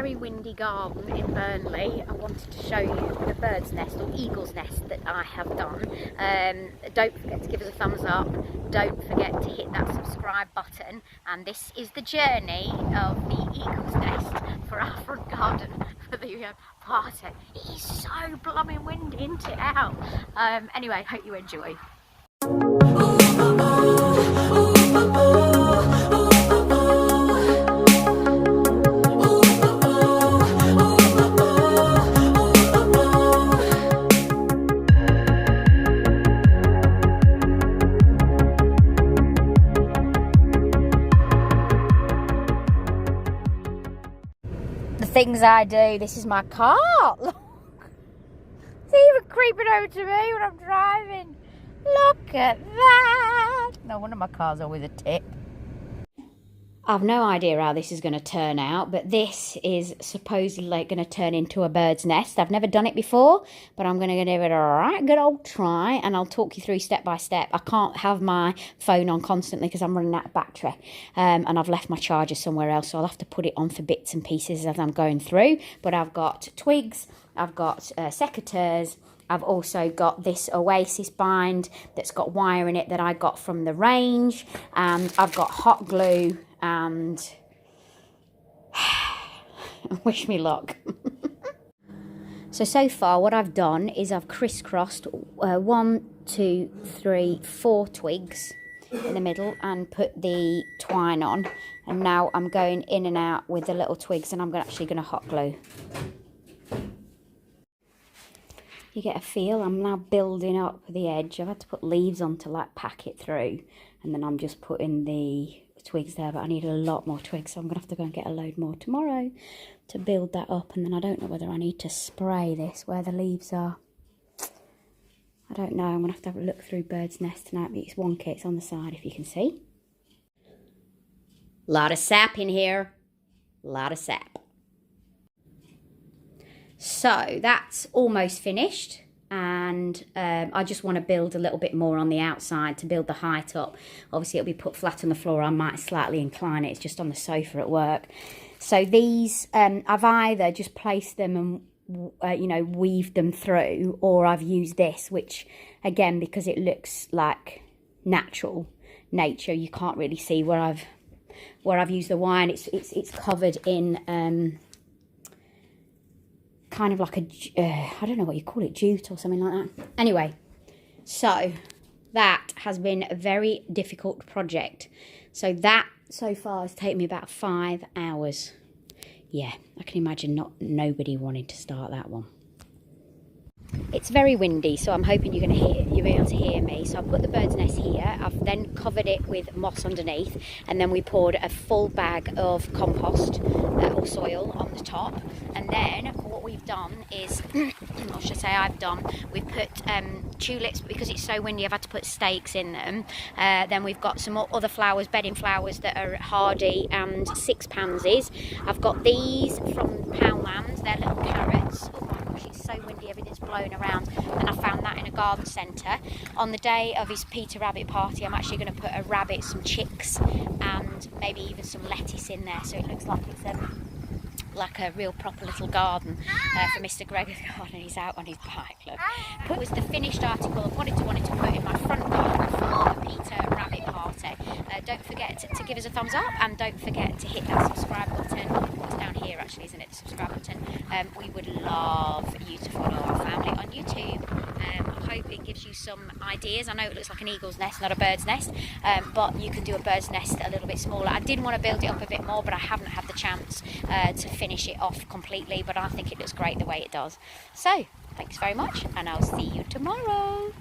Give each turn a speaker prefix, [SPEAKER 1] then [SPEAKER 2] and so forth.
[SPEAKER 1] very windy garden in Burnley. I wanted to show you the bird's nest or eagle's nest that I have done. Don't forget to give us a thumbs up. Don't forget to hit that subscribe button. And this is the journey of the eagle's nest for our front garden for the party. It is so blooming windy, isn't it, out? Anyway, hope you enjoy. Things I do. This is my car. Look, it's even creeping over to me when I'm driving. Look at that. No wonder my car's always a tip. I've no idea how this is going to turn out, but this is supposedly going to turn into a bird's nest. I've never done it before, but I'm going to give it a right good old try, and I'll talk you through step by step. I can't have my phone on constantly because I'm running out of battery, and I've left my charger somewhere else, so I'll have to put it on for bits and pieces as I'm going through. But I've got twigs, I've got secateurs, I've also got this oasis bind that's got wire in it that I got from the range, and I've got hot glue, and wish me luck. So far what I've done is I've crisscrossed 1, 2, 3, 4 twigs in the middle and put the twine on, and now I'm going in and out with the little twigs, and I'm actually going to hot glue. You get a feel, I'm now building up the edge. I've had to put leaves on to like pack it through, and then I'm just putting the twigs there, but I need a lot more twigs, so I'm gonna have to go and get a load more tomorrow to build that up. And then I don't know whether I need to spray this where the leaves are. I don't know. I'm gonna have to have a look through bird's nest tonight, but it's wonky. It's on the side, if you can see. Lot of sap in here, lot of sap. So that's almost finished, and I just want to build a little bit more on the outside to build the height up. Obviously it'll be put flat on the floor. I might slightly incline it. It's just on the sofa at work. So these, I've either just placed them and you know, weaved them through, or I've used this, which again, because it looks like nature, you can't really see where I've used the wire. It's covered in kind of like a, I don't know what you call it, jute or something like that. Anyway, so that has been a very difficult project. So that so far has taken me about 5 hours. Yeah, I can imagine nobody wanting to start that one. It's very windy, so I'm hoping you'll be able to hear me. So I've put the bird's nest here. I've then covered it with moss underneath, and then we poured a full bag of compost or soil on the top. And then what we've done is, or should I say I've done, we've put tulips, because it's so windy I've had to put stakes in them. Then we've got some other flowers, bedding flowers that are hardy, and 6 pansies. I've got these from Poundland, they're little carrots. Oh my gosh, it's so windy, everything's blown around, and I found that in a garden centre. On the day of his Peter Rabbit party, I'm actually going to put a rabbit, some chicks, and maybe even some lettuce in there, so it looks like it's like a real proper little garden for Mr. Gregor's garden. He's out on his bike, look. It was the finished article I wanted to put in my front garden for the Peter Rabbit party. Don't forget to give us a thumbs up, and don't forget to hit that subscribe button. It's down here actually, isn't it, the subscribe button. We would love you to follow our family on YouTube. I hope it gives you some ideas. I know it looks like an eagle's nest, not a bird's nest, but you can do a bird's nest a little bit smaller. I did want to build it up a bit more, but I haven't had the chance to finish it off completely, but I think it looks great the way it does. So thanks very much, and I'll see you tomorrow.